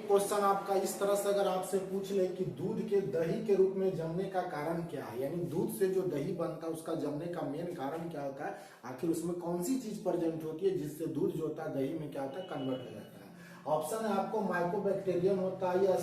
Question आपका इस तरह से अगर आपसे पूछ ले कि दूध के दही के रूप में जमने का कारण क्या है, यानी दूध से जो दही बनता है उसका जमने का मेन कारण क्या होता है, आखिर उसमें कौन सी चीज प्रेजेंट होती है जिससे दूध जो होता है दही में क्या होता है, कन्वर्ट हो जाता है। ऑप्शन है आपको माइकोबैक्टीरियम होता है, या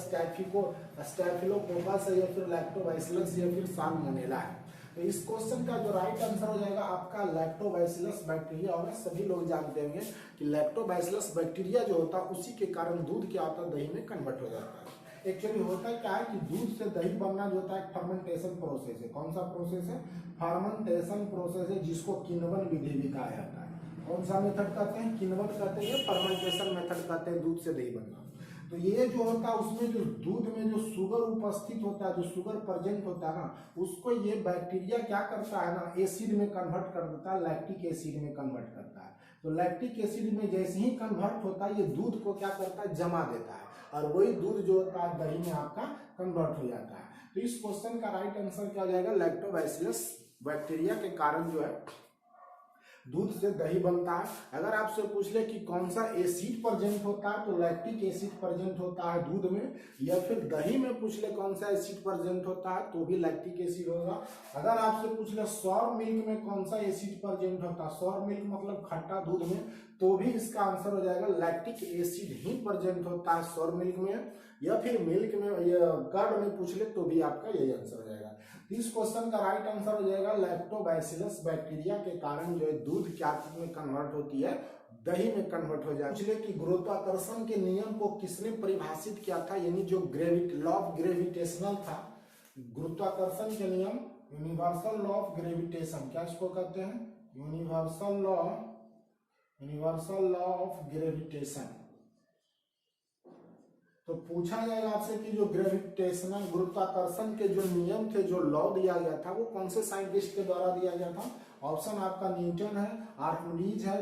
स्टैफिलोकोकस है, या फिर लैक्टोबैसिलस, या फिर साल्मोनेला है। तो इस क्वेश्चन का जो राइट आंसर हो जाएगा आपका लैक्टोबैसिलस बैक्टीरिया होगा। सभी लोग जानते होंगे कि लैक्टोबैसिलस बैक्टीरिया जो होता है उसी के कारण दूध क्या होता है, दही में कन्वर्ट हो जाता है। एक्चुअली होता क्या है कि दूध से दही बनना जो होता है फर्मेंटेशन प्रोसेस है। कौन सा प्रोसेस है? फर्मेंटेशन प्रोसेस है, जिसको किण्वन विधि भी कहा जाता है। कौन सा मेथड कहते हैं? किण्वन कहते हैं, फर्मेंटेशन मेथड कहते हैं दूध से दही बनना। तो ये जो होता है उसमें जो दूध में जो शुगर उपस्थित होता है, जो शुगर प्रेजेंट होता है ना, उसको ये बैक्टीरिया क्या करता है ना, एसिड में कन्वर्ट कर देता है, लैक्टिक एसिड में कन्वर्ट करता है। तो लैक्टिक एसिड में जैसे ही कन्वर्ट होता है, ये दूध को क्या करता है, जमा देता है, और वही दूध जो होता है दही में आपका कन्वर्ट हो जाता है। तो इस क्वेश्चन का राइट आंसर क्या हो जाएगा? लैक्टोबैसिलस बैक्टीरिया के कारण जो है दूध से दही बनता है। अगर आपसे पूछ ले कि कौन सा एसिड प्रेजेंट होता है, तो लैक्टिक एसिड प्रेजेंट होता है दूध में, या फिर दही में पूछ ले कौन सा एसिड प्रेजेंट होता है, तो भी लैक्टिक एसिड होगा। अगर आपसे पूछ ले सौर मिल्क में कौन सा एसिड प्रेजेंट होता है, सौर मिल्क मतलब खट्टा दूध में, तो भी इसका आंसर हो जाएगा लैक्टिक एसिड ही प्रेजेंट होता है सौर मिल्क में, या फिर मिल्क में या कर्ड में पूछ ले तो भी आपका यही आंसर हो जाएगा। इस क्वेश्चन का राइट आंसर हो जाएगा लैक्टोबैसिलस बैक्टीरिया के कारण जो है दूध क्या में कन्वर्ट होती है, दही में कन्वर्ट हो जाए। इसलिए कि गुरुत्वाकर्षण के नियम को किसने परिभाषित किया था, यानी जो लॉ ऑफ ग्रेविटेशनल था, गुरुत्वाकर्षण के नियम, यूनिवर्सल लॉ ऑफ ग्रेविटेशन, क्या इसको कहते हैं? Universal law of gravitation. तो पूछा जाएगा आपसे कि जो ग्रेविटेशनल गुरुत्वाकर्षण के जो नियम थे, जो लॉ दिया गया था, वो कौन से साइंटिस्ट के द्वारा दिया गया था? ऑप्शन आपका न्यूटन है, आर्किमिडीज है,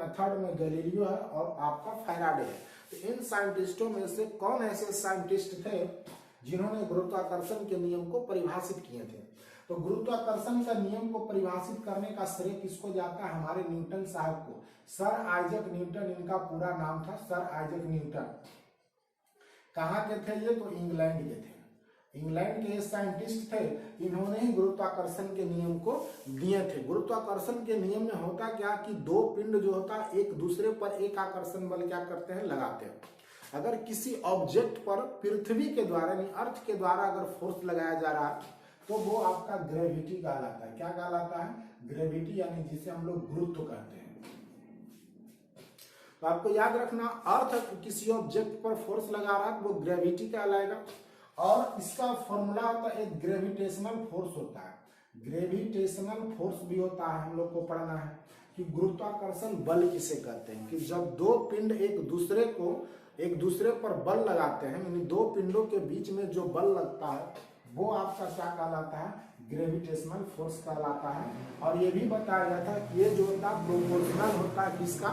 थर्ड में गैलीलियो है, और आपका फैराडे है। तो इन साइंटिस्टों में से कौन ऐसे साइंटिस्ट थे जिन्होंने गुरुत्वाकर्षण के नियम को परिभाषित किए थे? तो गुरुत्वाकर्षण का नियम को परिभाषित करने का श्रेय किसको जाता है? हमारे न्यूटन साहब को। सर आइजक न्यूटन इनका पूरा नाम था, सर आइजक न्यूटन। कहाँ के थे ये? तो इंग्लैंड के थे। इंग्लैंड के साइंटिस्ट थे, इन्होंने ही गुरुत्वाकर्षण के नियम को दिए थे। गुरुत्वाकर्षण के नियम में होता क्या कि दो पिंड जो होता है एक दूसरे पर एक आकर्षण बल क्या करते हैं, लगाते हैं। अगर किसी ऑब्जेक्ट पर पृथ्वी के द्वारा यानी अर्थ के द्वारा अगर फोर्स लगाया जा रहा है, तो वो आपका ग्रेविटी कहलाता है। क्या कहलाता है? ग्रेविटी, यानी जिसे हम लोग गुरुत्व कहते हैं। तो आपको याद रखना, अर्थ किसी ऑब्जेक्ट पर फोर्स लगा रहा है वो ग्रेविटी कहलाएगा, और इसका फॉर्मूला होता है एक ग्रेविटेशनल फोर्स होता है। ग्रेविटेशनल फोर्स भी होता है, हम लोग को पढ़ना है कि गुरुत्वाकर्षण बल किसे कहते हैं, कि जब दो पिंड एक दूसरे पर बल लगाते हैं, यानी दो पिंडों के बीच में जो बल लगता है वो आपका क्या कहलाता है? ग्रेविटेशनल फोर्स कहलाता है। और ये भी बताया गया था कि ये जो होता है प्रोपोर्शनल होता है किसका?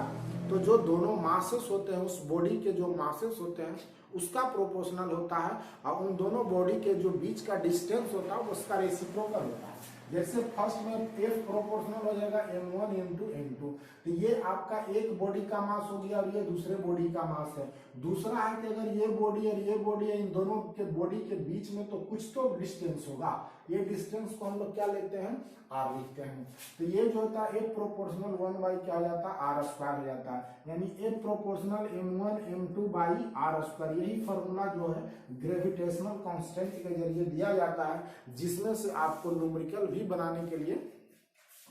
तो जो दोनों मासेस होते हैं, उस बॉडी के जो मासेस होते हैं उसका प्रोपोर्शनल होता है, और उन दोनों बॉडी के जो बीच का डिस्टेंस होता है उसका रेसिप्रोकल होता है। जैसे फर्स्ट में F प्रोपोर्शनल हो जाएगा m1 m2 m2, तो ये आपका एक बॉडी का मास हो गया और ये दूसरे बॉडी का मास है। दूसरा है कि अगर ये बॉडी और ये बॉडी है, इन दोनों के बॉडी के बीच में तो कुछ तो डिस्टेंस होगा, ये डिस्टेंस को हम लोग क्या लेते हैं? r लिखते हैं। तो ये जो होता है F प्रोपोर्शनल 1 बाई क्या हो जाता है? r स्क्वायर हो जाता है, यानी F proportional m1 m2 by r square. यही फॉर्मूला जो है ग्रेविटेशनल कांस्टेंट के जरिए दिया जाता है, जिसमें से आपको न्यूमेरिकल भी बनाने के लिए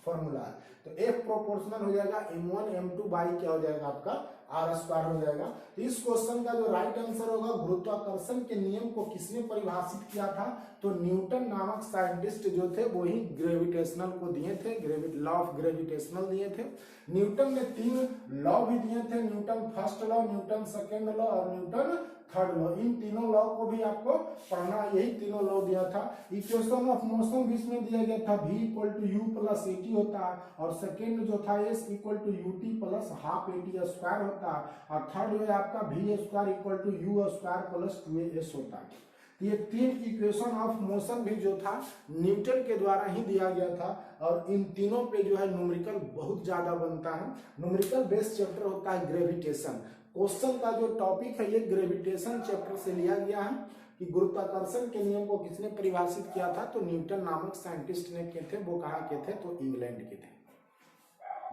फॉर्मूला है। तो F प्रोपोर्शनल हो जाएगा m1 m2 बाई क्या हो जाएगा आपका? r स्क्वायर हो जाएगा। तो इस क्वेश्चन का जो राइट आंसर होगा, गुरुत्वाकर्षण के नियम को किसने परिभाषित किया था? तो न्यूटन नामक साइंटिस्ट जो थे वो ही ग्रेविटेशनल को दिए थे, लॉ ऑफ ग्रेविटेशनल दिए थे। न्यूटन ने 3 लॉ भी दिए थे, Newton first law, Newton second law और न्यूटन थर्ड लॉ। इन तीनों लॉ को भी आपको पढ़ना, यही तीनों लॉ दिया था। इक्वेशन ऑफ मोशन भी इसमें दिया गया था, v equal to u plus a t होता है, और सेकेंड जो था s equal to u t plus half a t square होता है, और थर्ड जो है आपका v square equal to u square plus 2as होता है। तो ये 3 इक्वेशन ऑफ मोशन भी जो था न्यूटन के द्वारा ही दिया गया था, और इन तीनों पे जो है न्यूमेरिकल बहुत ज्यादा बनता है। न्यूमेरिकल बेस्ड चैप्टर होता है ग्रेविटेशन। क्वेश्चन का जो टॉपिक है ये ग्रेविटेशन चैप्टर से लिया गया है कि गुरुत्वाकर्षण के नियम को किसने परिभाषित किया था, तो न्यूटन नामक साइंटिस्ट ने किए थे। वो कहाँ के थे, तो इंग्लैंड के थे।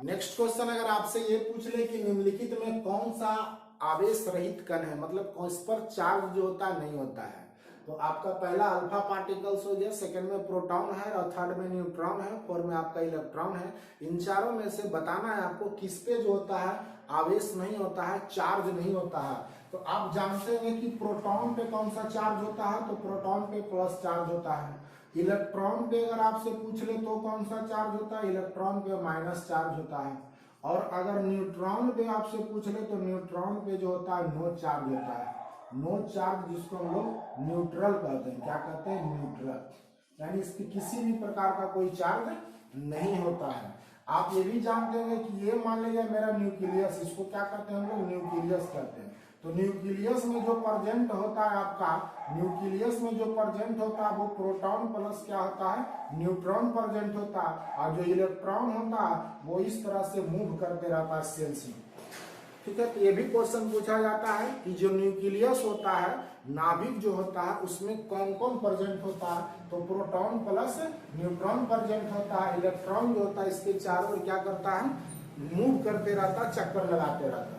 नेक्स्ट क्वेश्चन अगर आपसे ये पूछ ले कि निम्नलिखित में कौन सा आवेश रहित कण है, मतलब इस पर चार्ज जो होता है नहीं होता है, तो आपका पहला अल्फा पार्टिकल्स हो गया, सेकंड में प्रोटॉन है, और थर्ड में न्यूट्रॉन है, फोर्थ में आपका इलेक्ट्रॉन है। इन चारों में से बताना है आपको किस पे जो होता है आवेश नहीं होता है, चार्ज नहीं होता है। तो आप जानते हैं कि प्रोटॉन पे कौन सा चार्ज होता है, तो प्रोटॉन पे प्लस चार्ज होता है। इलेक्ट्रॉन पे अगर आपसे पूछ ले तो कौन सा चार्ज होता है, इलेक्ट्रॉन पे माइनस चार्ज होता है। और अगर न्यूट्रॉन पे आपसे पूछ ले तो न्यूट्रॉन पे जो होता है नो चार्ज होता है। नो चार्ज जिसको हम लोग न्यूट्रल कहते हैं, क्या कहते हैं, न्यूट्रल, यानी इसकी किसी भी प्रकार का कोई चार्ज नहीं होता है। आप ये भी जानते हैं कि ये मान लीजिए मेरा न्यूक्लियस, इसको क्या कहते हैं हम लोग, न्यूक्लियस कहते हैं। तो न्यूक्लियस में जो प्रेजेंट होता है आपका, न्यूक्लियस में जो प्रेजेंट होता है वो प्रोटॉन प्लस क्या होता है, न्यूट्रॉन प्रेजेंट होता है, और जो इलेक्ट्रॉन होता है वो इस तरह से मूव करते रहता है सेल्स में। ठीक है, तो ये भी क्वेश्चन पूछा जाता है कि जो न्यूक्लियस होता है, नाभिक जो होता है, उसमें कौन कौन प्रेजेंट होता है, तो प्रोटॉन प्लस न्यूट्रॉन प्रेजेंट होता है। इलेक्ट्रॉन जो होता है इसके चारों ओर क्या करता है, मूव करते रहता है, चक्कर लगाते रहता है।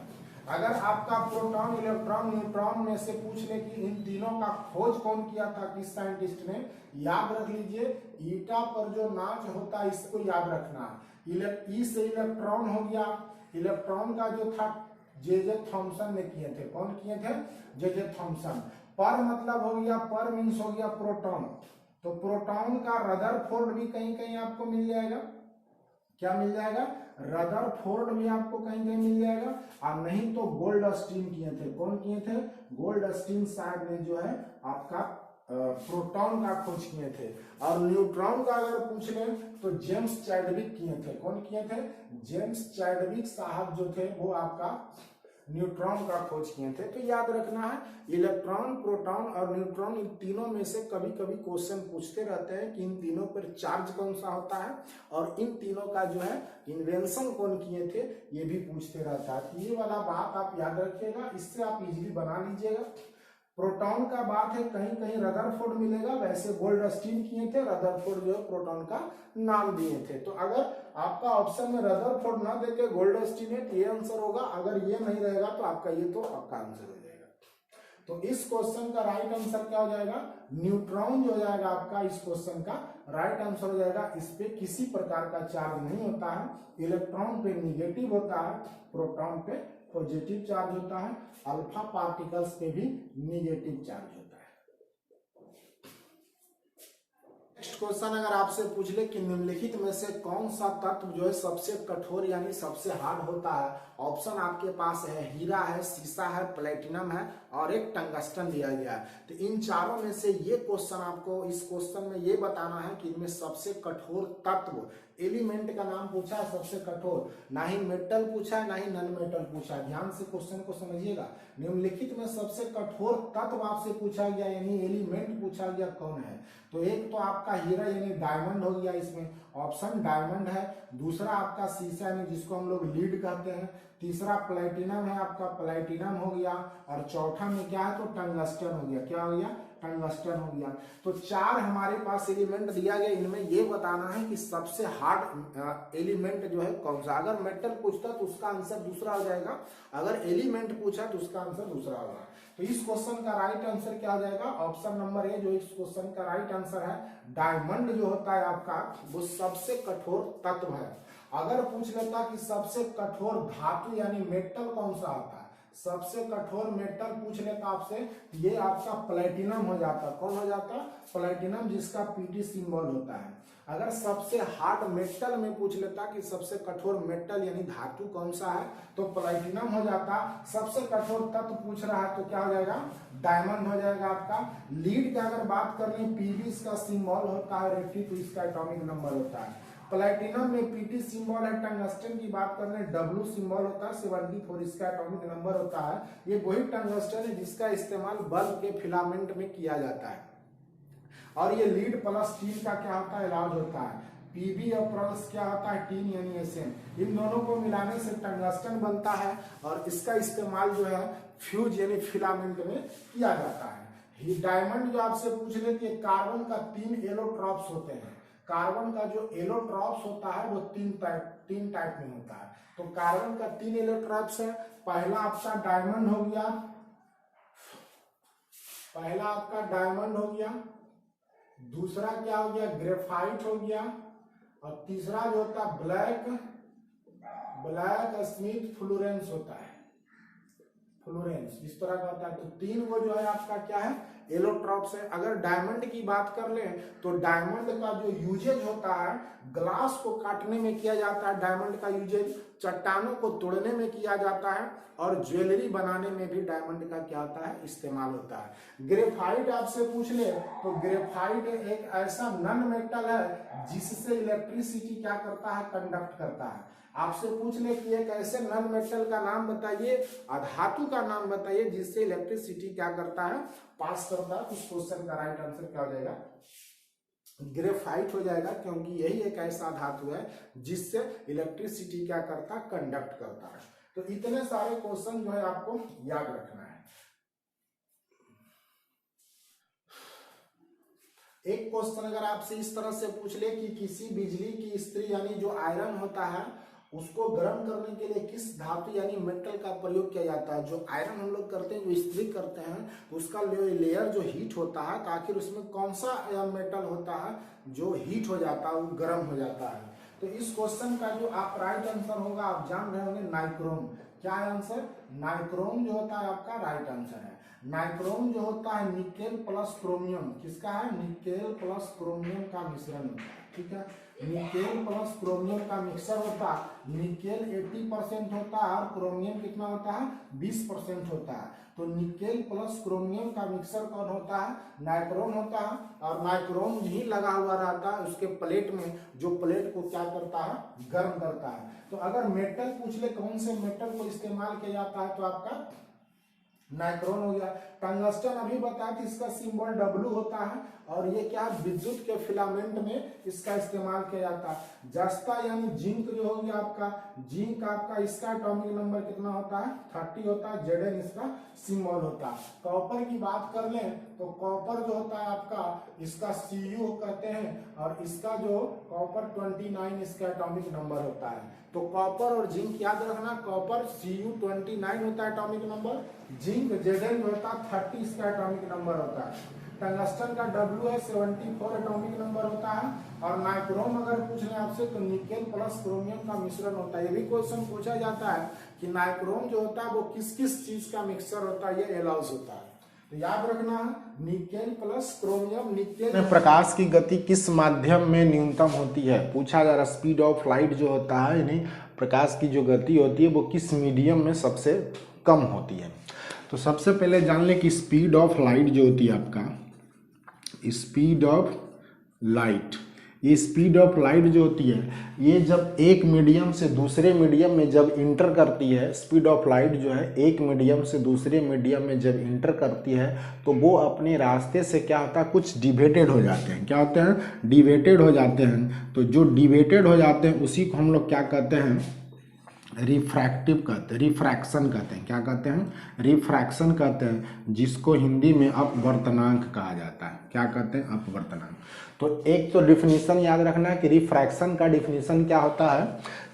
अगर आपका प्रोटॉन, इलेक्ट्रॉन, न्यूट्रॉन में से पूछ ले कि इन तीनों का खोज कौन किया था, किस साइंटिस्ट ने, याद रख लीजिए ईटा पर जो नाच होता है इसको याद रखना है। ई से इलेक्ट्रॉन हो गया, इलेक्ट्रॉन का जो था जे थॉमसन ने किए थे। कौन किए थे, जे थॉमसन। पर मतलब हो गया, पर मीन्स हो गया प्रोटॉन, तो प्रोटॉन का रदरफोर्ड भी कहीं कहीं आपको मिल जाएगा। क्या मिल जाएगा, रदरफोर्ड भी आपको कहीं कहीं मिल जाएगा। और नहीं तो गोल्डस्टीन किए थे। कौन किए थे, गोल्डस्टीन साहब ने जो है आपका प्रोटॉन का खोज किए थे। और न्यूट्रॉन का अगर पूछ ले तो जेम्स चैडविक किए थे। कौन किए थे, जेम्स चैडविक साहब जो थे वो आपका न्यूट्रॉन का खोज किए थे। तो याद रखना है इलेक्ट्रॉन, प्रोटॉन और न्यूट्रॉन, इन तीनों में से कभी कभी क्वेश्चन पूछते रहते हैं कि इन तीनों पर चार्ज कौन सा होता है, और इन तीनों का जो है इन्वेंशन कौन किए थे, ये भी पूछते रहता है। तो ये वाला बात आप याद रखिएगा, इससे आप इजीली बना लीजिएगा। प्रोटॉन का बात है कहीं कहीं रदरफोर्ड मिलेगा, वैसे गोल्डस्टीन किए थे, रदरफोर्ड जो है प्रोटॉन का नाम दिए थे। तो अगर आपका ऑप्शन में रदरफोर्ड ना देके गोल्डस्टीन है तो ये आंसर होगा, अगर ये नहीं रहेगा तो आपका ये तो आपका आंसर हो जाएगा। तो इस क्वेश्चन का राइट आंसर क्या हो जाएगा, न्यूट्रॉन जो हो जाएगा आपका इस क्वेश्चन का राइट आंसर हो जाएगा। इस पे किसी प्रकार का चार्ज नहीं होता है, इलेक्ट्रॉन पे नेगेटिव होता है, प्रोटॉन पे पॉजिटिव चार्ज होता है, अल्फा पार्टिकल्स पे भी नेगेटिव चार्ज होता है। नेक्स्ट क्वेश्चन अगर आपसे पूछ ले कि निम्नलिखित में से कौन सा तत्व जो है सबसे कठोर यानी सबसे हार्ड होता है, ऑप्शन आपके पास है हीरा है, सीसा है, प्लेटिनम है और एक टंगस्टन दिया गया है। तो इन चारों में से ये क्वेश्चन आपको इस क्वेश्चन में ये बताना है कि इनमें सबसे कठोर तत्व, एलिमेंट का नाम पूछा है सबसे कठोर, ना ही मेटल पूछा है ना ही नॉन मेटल पूछा है। ध्यान से क्वेश्चन को समझिएगा। निम्नलिखित में सबसे कठोर तत्व आपसे पूछा गया यानी एलिमेंट पूछा गया कौन है, तो एक तो आपका हीरा यानी डायमंड हो गया, इसमें ऑप्शन डायमंड है। दूसरा आपका सीसा यानी जिसको हम लोग लीड कहते हैं। तीसरा प्लेटिनम है आपका, प्लेटिनम हो गया। और चौथा में क्या है तो टंगस्टन हो गया। क्या हो गया, टंगस्टन हो गया। तो चार हमारे पास एलिमेंट दिया गया, इनमें ये बताना है कि सबसे हार्ड एलिमेंट जो है कौन सा। अगर मेटल पूछता तो उसका आंसर दूसरा हो जाएगा, अगर एलिमेंट पूछा तो उसका आंसर दूसरा होगा। तो इस क्वेश्चन का राइट आंसर क्या हो जाएगा, ऑप्शन नंबर ए जो इस क्वेश्चन का राइट आंसर है। डायमंड जो होता है आपका वो सबसे कठोर तत्व है। अगर पूछ लेता कि सबसे कठोर धातु यानी मेटल कौन सा होता है, सबसे कठोर मेटल पूछ लेता आपसे, ये आपका प्लेटिनम हो जाता। कौन हो जाता, प्लेटिनम, जिसका पीटी सिंबल होता है। अगर सबसे हार्ड मेटल में पूछ लेता कि सबसे कठोर मेटल यानी धातु कौन सा है तो प्लेटिनम हो जाता। सबसे कठोर तत्व पूछ रहा है तो क्या हो जाएगा, डायमंड हो जाएगा आपका। लीड की अगर बात करें पीबी इसका सिंबल होता है, रेफ्री तो इसका एटॉमिक नंबर होता है। प्लेटिनम में Pt सिंबल है, टंगस्टन की बात कर रहे हैं W सिंबल होता है, 74 इसका एटॉमिक नंबर होता है। ये वही टंगस्टन है जिसका इस्तेमाल बल्ब के फिलामेंट में किया जाता है। और ये लीड प्लस टीन का क्या होता है, इलाज होता है। Pb और प्लस क्या होता है, टीन यानी Sn, इन दोनों को मिलाने से टंगस्टन बनता है और इसका इस्तेमाल जो है फ्यूज यानी फिलामेंट में किया जाता है। डायमंड जो आपसे पूछ रहे थे, कार्बन का 3 एलोट्रॉप्स होते हैं। कार्बन का जो एलोट्रॉप्स होता है वो तीन टाइप में होता है। तो कार्बन का 3 एलोट्रॉप्स है। पहला आपका डायमंड हो गया, दूसरा क्या हो गया, ग्रेफाइट हो गया, और तीसरा जो होता है ब्लैक स्मिथ फ्लोरेंस होता है, फ्लोरेंस इस तरह का होता है। तो 3 वो जो है आपका क्या है, एलोट्रॉप्स है। अगर डायमंड की बात कर लें तो डायमंड का जो यूजेज होता है, ग्लास को काटने में किया जाता है डायमंड का यूजेज, चट्टानों को तोड़ने में किया जाता है, और ज्वेलरी बनाने में भी डायमंड का क्या होता है, इस्तेमाल होता है। ग्रेफाइट आपसे पूछ ले तो ग्रेफाइट एक ऐसा नॉन मेटल है जिससे इलेक्ट्रिसिटी क्या करता है, कंडक्ट करता है। आपसे पूछ ले कि एक ऐसे नॉन मेटल का नाम बताइए, धातु का नाम बताइए जिससे इलेक्ट्रिसिटी क्या करता है, पास करता है। उस क्वेश्चन का राइट आंसर क्या हो जाएगा, ग्रेफाइट हो जाएगा, क्योंकि यही एक ऐसा धातु है जिससे इलेक्ट्रिसिटी क्या करता है, कंडक्ट करता है। तो इतने सारे क्वेश्चन जो है आपको याद रखना है। एक क्वेश्चन अगर आपसे इस तरह से पूछ ले कि किसी बिजली की इस्त्री यानी जो आयरन होता है उसको गर्म करने के लिए किस धातु यानी मेटल का प्रयोग किया जाता है। जो आयरन हम लोग करते हैं, जो इस्त्री करते हैं, तो उसका लेयर जो हीट होता है, तो आखिर उसमें कौन सा मेटल होता है जो हीट हो जाता है, वो गर्म हो जाता है। तो इस क्वेश्चन का जो आप राइट आंसर होगा, आप जान रहे होंगे नाइक्रोम। क्या आंसर, नाइक्रोम जो होता है आपका राइट आंसर है। नाइक्रोम जो होता है निकेल प्लस क्रोमियम, किसका है, निकेल प्लस क्रोमियम का मिश्रण होता है। ठीक है, निकेल प्लस क्रोमियम का मिक्सर होता है। निकेल 80% होता है और क्रोमियम कितना होता है, 20% होता है। तो निकेल प्लस क्रोमियम का मिक्सर कौन होता है, नाइक्रोम होता है। और नाइक्रोम ही लगा हुआ रहता है उसके प्लेट में, जो प्लेट को क्या करता है, गर्म करता है। तो अगर मेटल पूछ ले कौन से मेटल को इस्तेमाल किया जाता है, तो आपका नाइक्रोन हो गया। टंगस्टन अभी बताया कि इसका सिंबल W होता है, और ये क्या, विद्युत के फिलामेंट में इसका इस्तेमाल किया जाता है। जस्ता यानी जिंक जो हो गया आपका, जिंक आपका इसका एटॉमिक नंबर कितना होता है, 30 होता है। Zn इसका सिंबल होता है। कॉपर की बात कर लें तो कॉपर जो होता है आपका, इसका Cu कहते हैं, और इसका जो कॉपर 29 इसका एटॉमिक नंबर होता है। तो कॉपर और जिंक याद रखना, कॉपर Cu 29 होता है एटॉमिक नंबर, जिंक Zn होता है 30 इसका एटॉमिक नंबर होता है। टंगस्टन का W है 74 एटॉमिक नंबर होता है। और नाइक्रोम अगर पूछ रहे हैं आपसे तो निकेल प्लस क्रोमियम का मिश्रण होता है। ये भी क्वेश्चन पूछा जाता है कि नाइक्रोम जो होता है वो किस किस चीज का मिक्सचर होता है, ये एलाउज होता है। तो याद रखना है निकेल प्लस क्रोमियम। निकेल प्रकाश की गति किस माध्यम में न्यूनतम होती है, पूछा जा रहा। स्पीड ऑफ लाइट जो होता है, यानी प्रकाश की जो गति होती है वो किस मीडियम में सबसे कम होती है। तो सबसे पहले जान लें कि स्पीड ऑफ लाइट जो होती है आपका, स्पीड ऑफ लाइट, ये स्पीड ऑफ लाइट जो होती है, ये जब एक मीडियम से दूसरे मीडियम में जब इंटर करती है, स्पीड ऑफ लाइट जो है एक मीडियम से दूसरे मीडियम में जब इंटर करती है, तो वो अपने रास्ते से क्या होता है, कुछ डिवेटेड हो जाते हैं। क्या होते हैं, डिवेटेड हो जाते हैं। तो जो डिवेटेड हो जाते हैं उसी को हम लोग क्या कहते हैं, रिफ्रैक्टिव कहते हैं, रिफ्रैक्शन कहते हैं। क्या कहते हैं, रिफ्रैक्शन कहते हैं, जिसको हिंदी में अपवर्तनांक कहा जाता है। क्या कहते हैं, अपवर्तनांक। तो एक तो डिफिनीशन याद रखना है कि रिफ्रैक्शन का डिफिनीशन क्या होता है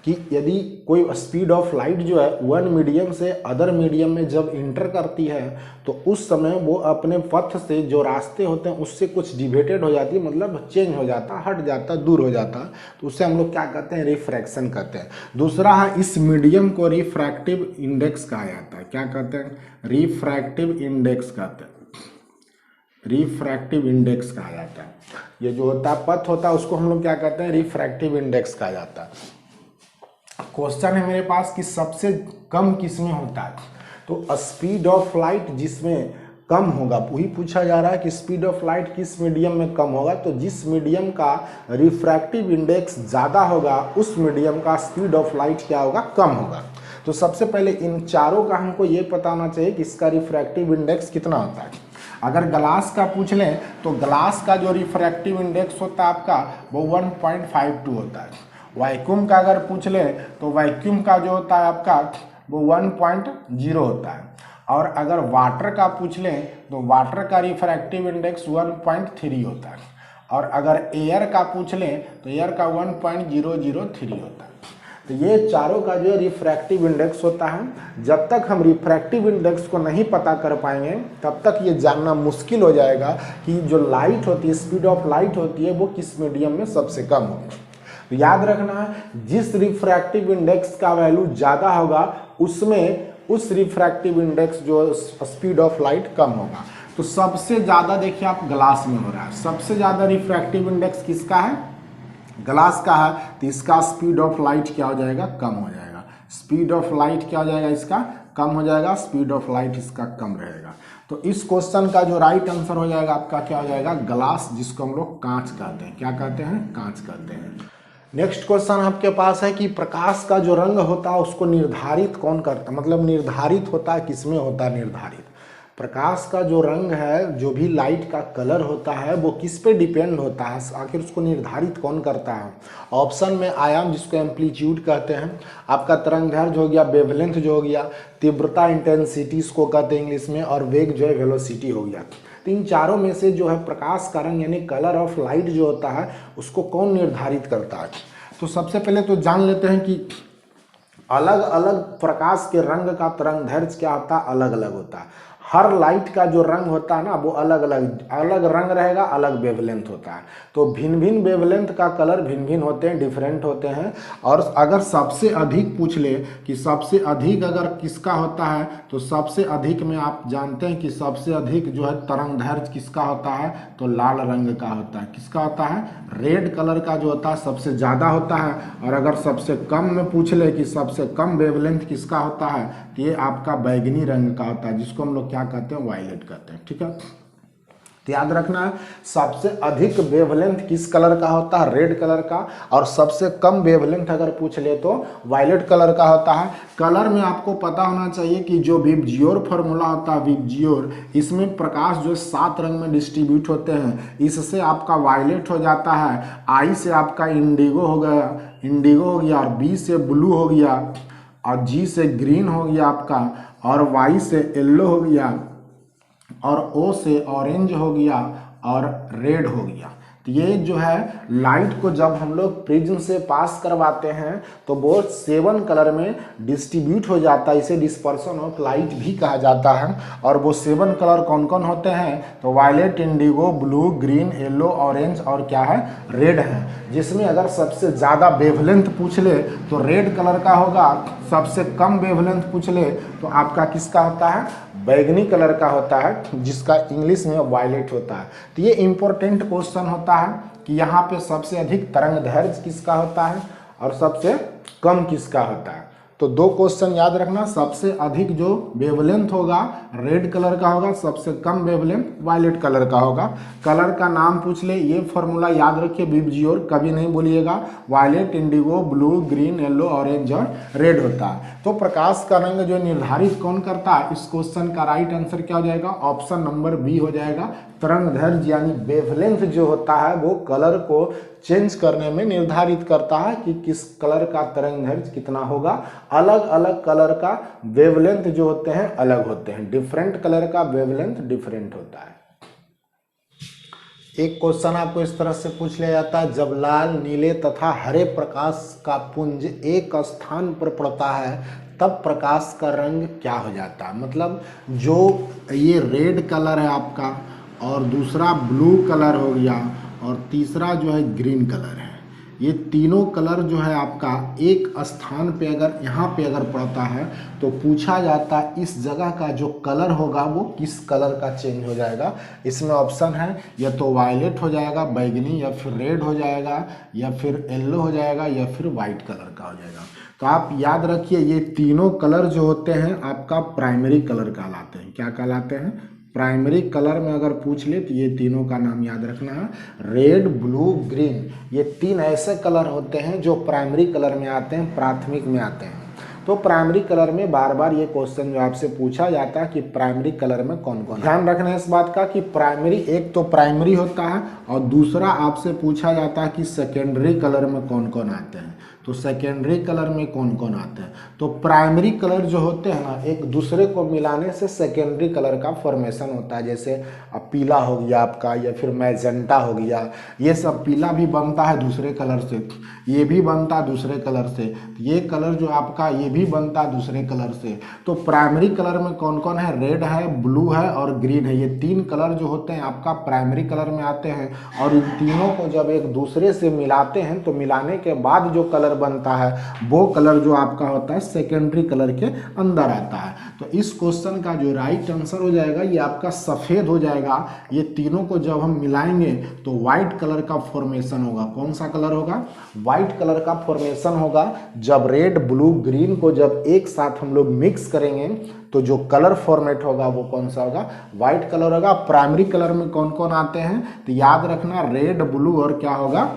कि यदि कोई स्पीड ऑफ लाइट जो है वन मीडियम से अदर मीडियम में जब इंटर करती है, तो उस समय वो अपने पथ से जो रास्ते होते हैं उससे कुछ डिवेटेड हो जाती है, मतलब चेंज हो जाता, हट जाता, दूर हो जाता। तो उससे हम लोग क्या कहते हैं, रिफ्रैक्शन कहते हैं। दूसरा है, इस मीडियम को रिफ्रैक्टिव इंडेक्स कहा जाता है। क्या कहते हैं, रिफ्रैक्टिव इंडेक्स कहते हैं, रिफ्रैक्टिव इंडेक्स कहा जाता है। ये जो होता है पथ होता है उसको हम लोग क्या कहते हैं, रिफ्रैक्टिव इंडेक्स कहा जाता है। क्वेश्चन है मेरे पास कि सबसे कम किसमें होता है, तो स्पीड ऑफ लाइट जिसमें कम होगा। वही पूछा जा रहा है कि स्पीड ऑफ लाइट किस मीडियम में कम होगा, तो जिस मीडियम का रिफ्रैक्टिव इंडेक्स ज़्यादा होगा उस मीडियम का स्पीड ऑफ लाइट क्या होगा, कम होगा। तो सबसे पहले इन चारों का हमको ये पता होना चाहिए कि इसका रिफ्रैक्टिव इंडेक्स कितना होता है। अगर ग्लास का पूछ लें तो ग्लास का जो रिफ्रैक्टिव इंडेक्स होता है आपका वो 1.52 होता है। वैक्यूम का अगर पूछ लें तो वैक्यूम का जो होता है आपका वो 1.0 होता है। और अगर वाटर का पूछ लें तो वाटर का रिफ्रैक्टिव इंडेक्स 1.3 होता है। और अगर एयर का पूछ लें तो एयर का 1.003 होता है। तो ये चारों का जो रिफ्रैक्टिव इंडेक्स होता है। जब तक हम रिफ्रैक्टिव इंडेक्स को नहीं पता कर पाएंगे तब तक ये जानना मुश्किल हो जाएगा कि जो लाइट होती है, स्पीड ऑफ लाइट होती है, वो किस मीडियम में सबसे कम होगी। तो याद रखना है, जिस रिफ्रैक्टिव इंडेक्स का वैल्यू ज़्यादा होगा उसमें उस रिफ्रैक्टिव इंडेक्स जो स्पीड ऑफ लाइट कम होगा। तो सबसे ज़्यादा देखिए आप ग्लास में हो रहा है, सबसे ज़्यादा रिफ्रैक्टिव इंडेक्स किसका है, ग्लास का है। तो इसका स्पीड ऑफ लाइट क्या हो जाएगा, कम हो जाएगा। स्पीड ऑफ लाइट क्या हो जाएगा, इसका कम हो जाएगा, स्पीड ऑफ लाइट इसका कम रहेगा। तो इस क्वेश्चन का जो राइट आंसर हो जाएगा आपका क्या हो जाएगा, ग्लास, जिसको हम लोग कांच कहते हैं। क्या कहते हैं, कांच कहते हैं। नेक्स्ट क्वेश्चन आपके पास है कि प्रकाश का जो रंग होता है उसको निर्धारित कौन करता है, मतलब निर्धारित होता है किसमें होता है निर्धारित। प्रकाश का जो रंग है, जो भी लाइट का कलर होता है वो किस पे डिपेंड होता है, आखिर उसको निर्धारित कौन करता है। ऑप्शन में आयाम, जिसको एम्पलीट्यूड कहते हैं, आपका तरंगदैर्घ्य हो गया, वेवलेंथ जो हो गया, तीव्रता इंटेंसिटी इसको कहते हैं इंग्लिश में, और वेग जो है वेलोसिटी हो गया। तो इन चारों में से जो है प्रकाश का रंग यानी कलर ऑफ लाइट जो होता है उसको कौन निर्धारित करता है। तो सबसे पहले तो जान लेते हैं कि अलग अलग प्रकाश के रंग का तरंगदैर्घ्य क्या होता है, अलग अलग होता है। हर लाइट का जो रंग होता है ना वो अलग अलग रंग रहेगा, अलग वेवलेंथ होता है। तो भिन्न भिन्न वेवलेंथ का कलर भिन्न भिन्न होते हैं, डिफरेंट होते हैं। और अगर सबसे अधिक पूछ ले कि सबसे अधिक अगर किसका होता है, तो सबसे अधिक में आप जानते हैं कि सबसे अधिक जो है तरंगदैर्घ्य किसका होता है, तो लाल रंग का होता है। किसका होता है, रेड कलर का जो होता है सबसे ज़्यादा होता है। और अगर सबसे कम में पूछ ले कि सबसे कम वेवलेंथ किसका होता है, तो ये आपका बैगनी रंग का होता है, जिसको हम लोग क्या कहते हैं, वायलेट कहते हैं। ठीक है, तो याद रखना है सबसे अधिक वेवलेंथ किस कलर का होता है, रेड कलर का। और सबसे कम वेवलेंथ अगर पूछ ले तो वायलेट कलर का होता है। कलर में आपको पता होना चाहिए कि जो विबजियोर फार्मूला होता है, विबजियोर, इसमें प्रकाश जो 7 रंग में डिस्ट्रीब्यूट होते हैं। इससे आपका वायलेट हो जाता है, आई से आपका इंडिगो हो गया, और बी से ब्लू हो गया, और जी से ग्रीन हो गया आपका, और वाई से येलो हो गया, और ओ से ऑरेंज हो गया, और रेड हो गया। तो ये जो है लाइट को जब हम लोग प्रिज्म से पास करवाते हैं तो वो 7 कलर में डिस्ट्रीब्यूट हो जाता है। इसे डिस्पर्सन ऑफ लाइट भी कहा जाता है। और वो 7 कलर कौन कौन होते हैं, तो violet, indigo, blue, green, yellow, orange और क्या है, रेड है। जिसमें अगर सबसे ज़्यादा वेवलेंथ पूछ ले तो रेड कलर का होगा, सबसे कम वेवलेंथ पूछ ले तो आपका किसका होता है, बैगनी कलर का होता है, जिसका इंग्लिश में वायलेट होता है। तो ये इंपॉर्टेंट क्वेश्चन होता है कि यहाँ पे सबसे अधिक तरंगदैर्घ्य किसका होता है और सबसे कम किसका होता है। तो 2 क्वेश्चन याद रखना, सबसे अधिक जो वेवलेंथ होगा रेड कलर का होगा, सबसे कम वेवलेंथ वायलेट कलर का होगा। कलर का नाम पूछ ले, ये फॉर्मूला याद रखिए, विबजियोर कभी नहीं बोलिएगा। Violet, indigo, blue, green, yellow, orange और रेड होता है। तो प्रकाश का रंग जो निर्धारित कौन करता है, इस क्वेश्चन का राइट आंसर क्या हो जाएगा, ऑप्शन नंबर बी हो जाएगा। तरंगदैर्घ्य यानी वेवलेंथ जो होता है वो कलर को चेंज करने में निर्धारित करता है कि किस कलर का तरंगदैर्घ्य कितना होगा। अलग अलग कलर का वेवलेंथ जो होते हैं अलग होते हैं, डिफरेंट कलर का वेवलेंथ डिफरेंट होता है। एक क्वेश्चन आपको इस तरह से पूछ लिया जाता है, जब लाल, नीले तथा हरे प्रकाश का पुंज एक स्थान पर पड़ता है तब प्रकाश का रंग क्या हो जाता है। मतलब जो ये रेड कलर है आपका, और दूसरा ब्लू कलर हो गया, और तीसरा जो है ग्रीन कलर है, ये तीनों कलर जो है आपका एक स्थान पे अगर यहाँ पे अगर पड़ता है तो पूछा जाता है इस जगह का जो कलर होगा वो किस कलर का चेंज हो जाएगा। इसमें ऑप्शन है या तो वायलेट हो जाएगा, बैगनी, या फिर रेड हो जाएगा, या फिर येलो हो जाएगा, या फिर वाइट कलर का हो जाएगा। तो आप याद रखिए ये तीनों कलर जो होते हैं आपका प्राइमरी कलर कहलाते हैं। क्या कहलाते हैं, प्राइमरी कलर में अगर पूछ ले तो ये तीनों का नाम याद रखना है, रेड, ब्लू, ग्रीन। ये तीन ऐसे कलर होते हैं जो प्राइमरी कलर में आते हैं, प्राथमिक में आते हैं। तो प्राइमरी कलर में बार बार ये क्वेश्चन जो आपसे पूछा जाता है कि प्राइमरी कलर में कौन कौन। ध्यान रखना है इस बात का कि प्राइमरी, एक तो प्राइमरी होता है और दूसरा आपसे पूछा जाता है कि सेकेंडरी कलर में कौन कौन आते हैं। तो सेकेंडरी कलर में कौन कौन आते हैं, तो प्राइमरी कलर जो होते हैं ना, एक दूसरे को मिलाने से सेकेंडरी कलर का फॉर्मेशन होता है। जैसे अब पीला हो गया आपका, या फिर मैजेंटा हो गया, ये सब पीला भी बनता है दूसरे कलर से, ये भी बनता है दूसरे कलर से, ये कलर जो आपका ये भी बनता है दूसरे कलर से। तो प्राइमरी कलर में कौन कौन है, रेड है, ब्लू है और ग्रीन है। ये तीन कलर जो होते हैं आपका प्राइमरी कलर में आते हैं, और इन तीनों को जब एक दूसरे से मिलाते हैं तो मिलाने के बाद जो कलर बनता है वो कलर जो आपका होता है सेकेंडरी कलर के अंदर आता है। तो इस क्वेश्चन का जो राइट आंसर हो जाएगा ये आपका सफेद हो जाएगा। ये तीनों को जब हम मिलाएंगे तो व्हाइट कलर का फॉर्मेशन होगा। कौन सा कलर होगा, व्हाइट कलर का फॉर्मेशन होगा। जब रेड, ब्लू, ग्रीन को जब एक साथ हम लोग मिक्स करेंगे तो जो कलर फॉर्मेट होगा वो कौन सा होगा, व्हाइट कलर होगा। प्राइमरी कलर में कौन कौन आते हैं तो याद रखना, रेड, ब्लू और क्या होगा,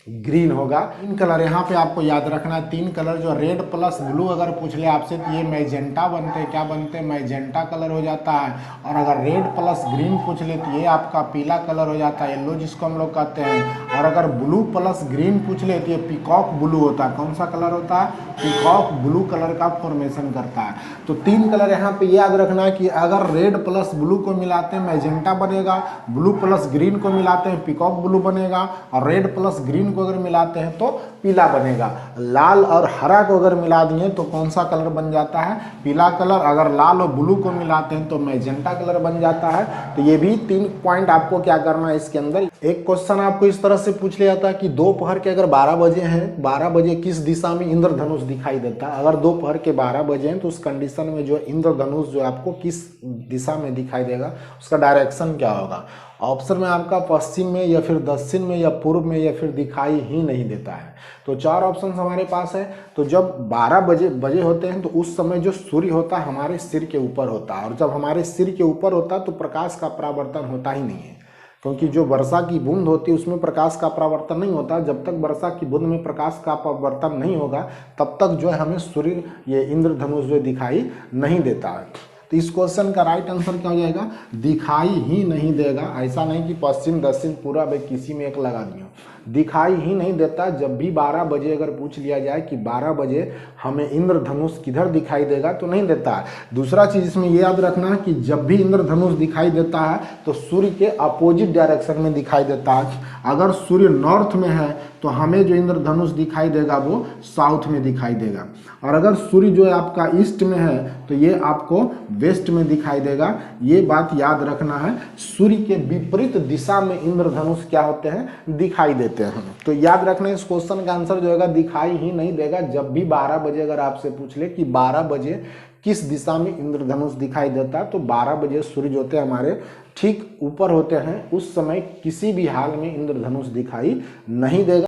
ग्रीन होगा। तीन कलर यहाँ पे आपको याद रखना है, तीन कलर जो रेड प्लस ब्लू अगर पूछ ले आपसे तो ये मैजेंटा बनते हैं, क्या बनते हैं, मैजेंटा कलर हो जाता है। और अगर रेड प्लस ग्रीन पूछ ले तो ये आपका पीला कलर हो जाता है, येलो जिसको हम लोग कहते हैं। और अगर ब्लू प्लस ग्रीन पूछ ले तो ये पीकॉक ब्लू होता है। कौन सा कलर होता है, पीकॉक ब्लू कलर का फॉर्मेशन करता है। तो तीन कलर यहाँ पे याद रखना है कि अगर रेड प्लस ब्लू को मिलाते हैं मैजेंटा बनेगा, ब्लू प्लस ग्रीन को मिलाते हैं पीकॉक ब्लू बनेगा, और रेड प्लस ग्रीन को अगर मिलाते हैं तो पीला बनेगा। लाल और हरा को अगर मिला दिए तो कौन सा कलर बन जाता है, पीला कलर। अगर लाल और ब्लू को मिलाते हैं तो मैजेंटा कलर बन जाता है। तो ये भी 3 पॉइंट आपको क्या करना है इसके अंदर। एक क्वेश्चन आपको इस तरह से पूछ लिया जाता है कि दोपहर के अगर 12 बजे हैं, 12 बजे किस दिशा में इंद्रधनुष दिखाई देता है। अगर दोपहर के 12 बजे हैं तो उस कंडीशन में जो इंद्रधनुष जो आपको किस दिशा में दिखाई देगा, उसका डायरेक्शन क्या होगा। ऑप्शन में आपका पश्चिम में या फिर दक्षिण में या पूर्व में या फिर दिखाई ही नहीं देता है। तो 4 ऑप्शन हमारे पास है। तो जब 12 बजे होते हैं तो उस समय जो सूर्य होता है हमारे सिर के ऊपर होता है, और जब हमारे सिर के ऊपर होता है तो प्रकाश का परावर्तन होता ही नहीं है, क्योंकि जो वर्षा की बूंद होती है उसमें प्रकाश का परावर्तन नहीं होता। जब तक वर्षा की बूंद में प्रकाश का परावर्तन नहीं होगा तब तक जो है हमें सूर्य, ये इंद्रधनुष जो दिखाई नहीं देता है। तो इस क्वेश्चन का राइट आंसर क्या हो जाएगा, दिखाई ही नहीं देगा। ऐसा नहीं कि पश्चिम, दक्षिण, पूर्व किसी में एक लगा दिया, दिखाई ही नहीं देता। जब भी 12 बजे अगर पूछ लिया जाए कि 12 बजे हमें इंद्रधनुष किधर दिखाई देगा तो नहीं देता है। दूसरा चीज इसमें ये याद रखना है कि जब भी इंद्रधनुष दिखाई देता है तो सूर्य के अपोजिट डायरेक्शन में दिखाई देता है। अगर सूर्य नॉर्थ में है तो हमें जो इंद्रधनुष दिखाई देगा वो साउथ में दिखाई देगा, और अगर सूर्य जो है आपका ईस्ट में है तो ये आपको वेस्ट में दिखाई देगा। ये बात याद रखना है, सूर्य के विपरीत दिशा में इंद्रधनुष क्या होते हैं, दिखाई देते हैं। तो याद रखना इस क्वेश्चन का आंसर जो होगा दिखाई ही नहीं देगा। जब भी 12 बजे अगर आपसे पूछ ले कि 12 बजे किस दिशा में इंद्रधनुष दिखाई देता है, तो 12 बजे सूर्य जो होते हैं हमारे ठीक ऊपर होते हैं, उस समय किसी भी हाल में इंद्रधनुष दिखाई नहीं देगा।